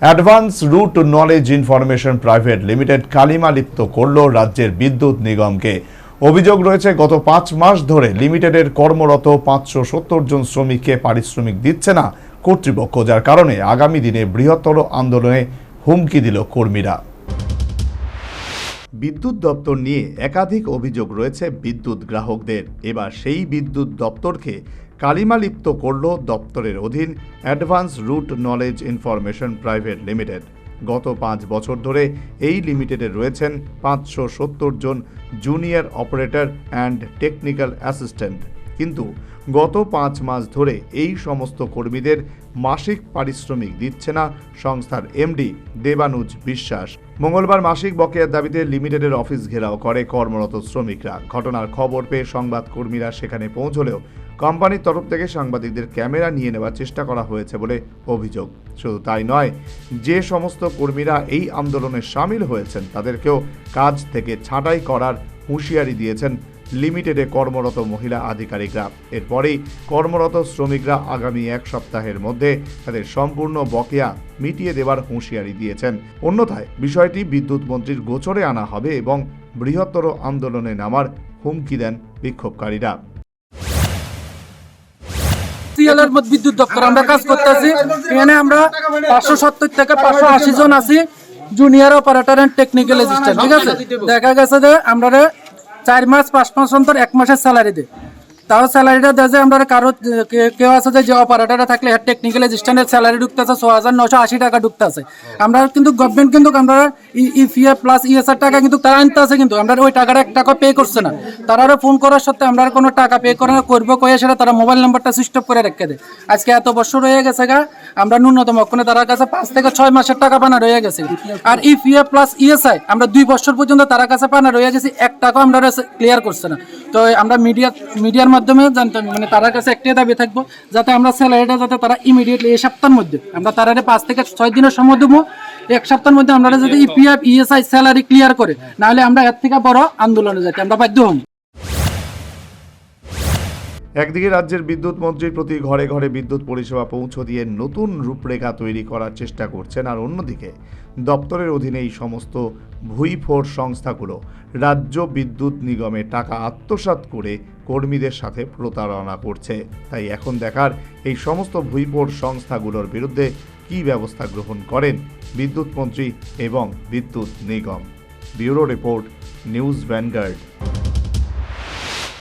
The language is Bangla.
Advance root knowledge information private limited কালিমা লিপ্ত করল রাজ্যের বিদ্যুৎ নিগমকে। অভিযোগ রয়েছে, গত 5 মাস ধরে লিমিটেডের কর্মরত 570 জন শ্রমিককে পারিশ্রমিক দিচ্ছে না কর্তৃপক্ষ, যার কারণে আগামী দিনে বৃহত্তর আন্দোলনে হুমকি দিল কর্মীরা। বিদ্যুৎ দপ্তর নিয়ে একাধিক অভিযোগ রয়েছে বিদ্যুৎ গ্রাহকদের। এবার সেই বিদ্যুৎ দপ্তরকে কালিমা লিপ্ত করল দপ্তরের অধীন advance root knowledge information private limited. গত 5 বছর ধরে এই লিমিটেডে রয়েছেন 570 জন junior operator and technical assistant, কিন্তু গত 5 মাস ধরে এই সমস্ত কর্মীদের মাসিক পারিশ্রমিক দিচ্ছে না সংস্থার এমডি দেবানুজ বিশ্বাস। মঙ্গলবার মাসিক বকেয়ার দাবিতে লিমিটেডের অফিস ঘেরাও করে কর্মরত শ্রমিকরা। ঘটনার খবর পেয়ে সংবাদ কর্মীরা সেখানে পৌঁছলেও কোম্পানির তরফ থেকে সাংবাদিকদের ক্যামেরা নিয়ে নেওয়ার চেষ্টা করা হয়েছে বলে অভিযোগ। শুধু তাই নয়, যে সমস্ত কর্মীরা এই আন্দোলনে সামিল হয়েছেন তাদেরকেও কাজ থেকে ছাঁটাই করার হুঁশিয়ারি দিয়েছেন লিমিটেডে কর্মরত মহিলা আধিকারিকরা। এরপরেই কর্মরত শ্রমিকরা আগামী 1 সপ্তাহের মধ্যে তাদের সম্পূর্ণ বকেয়া মিটিয়ে দেওয়ার হুঁশিয়ারি দিয়েছেন। অন্যথায় বিষয়টি বিদ্যুৎ মন্ত্রীর গোচরে আনা হবে এবং বৃহত্তর আন্দোলনে নামার হুমকি দেন বিক্ষোভকারীরা। বিদ্যুৎ দপ্তর আমরা কাজ করতেছি, এখানে আমরা 570 থেকে 580 জন আছি junior operator and technical assistant. ঠিক আছে, দেখা গেছে যে আমরা 4 মাস 5 মাস অন্তর 1 মাসের স্যালারি দেয়, তাও স্যালারিটা দেয় আমরা কারো কেউ আছে যে অপারেটরে থাকলে টেকনিক্যাল অ্যাসিস্ট্যান্টের স্যালারি ঢুকতেছে 6,980 টাকা ঢুকতেছে। আমরা কিন্তু গভর্নমেন্ট কিন্তু আমরা ইপিএফ প্লাস ইএসআর টাকা কিন্তু তারা আনতে আছে, কিন্তু আমরা ওই টাকাটা 1 টাকা পে করছে না। তারা ফোন করার সত্ত্বে আমরা কোনো টাকা পে করে করবো কয়ে সেটা তারা মোবাইল নাম্বারটা সুইচ অফ করে রেখে দেয়। আজকে এত বছর হয়ে গেছে গা, আমরা ন্যূনতম ওখানে তার কাছে 5 থেকে 6 মাসের টাকা পানা রয়ে গেছে। আর ইপিএফ প্লাস ইএসআই আমরা 2 বছর পর্যন্ত তার কাছে পানা রয়ে গেছি, 1 টাকা আমরা ক্লিয়ার করছে না। তো আমরা মিডিয়ার মাধ্যমে জানতাম, মানে তার কাছে একটাই দাবি থাকবো যাতে আমরা স্যালারিটা যাতে তারা ইমিডিয়েটলি এই সপ্তাহের মধ্যে আমরা তারা 5 থেকে 6 দিনের সময় দেবো, 1 সপ্তাহের মধ্যে আমরা যাতে ইপিএফ ইএসআই স্যালারি ক্লিয়ার করে, নাহলে আমরা এর থেকে বড় আন্দোলনে যেতে আমরা বাধ্য হব। একদিকে রাজ্যের বিদ্যুৎ মন্ত্রীর প্রতি ঘরে ঘরে বিদ্যুৎ পরিষেবা পৌঁছে দিয়ে নতুন রূপরেখা তৈরি করার চেষ্টা করছেন, আর অন্যদিকে দপ্তরের অধীনে এই সমস্ত ভুইফোর সংস্থাগুলো রাজ্য বিদ্যুৎ নিগমে টাকা আত্মসাৎ করে কর্মীদের সাথে প্রতারণা করছে। তাই এখন দেখার এই সমস্ত ভুইফোর সংস্থাগুলোর বিরুদ্ধে কী ব্যবস্থা গ্রহণ করেন বিদ্যুৎ মন্ত্রী এবং বিদ্যুৎ নিগম। Bureau report, News vanguard.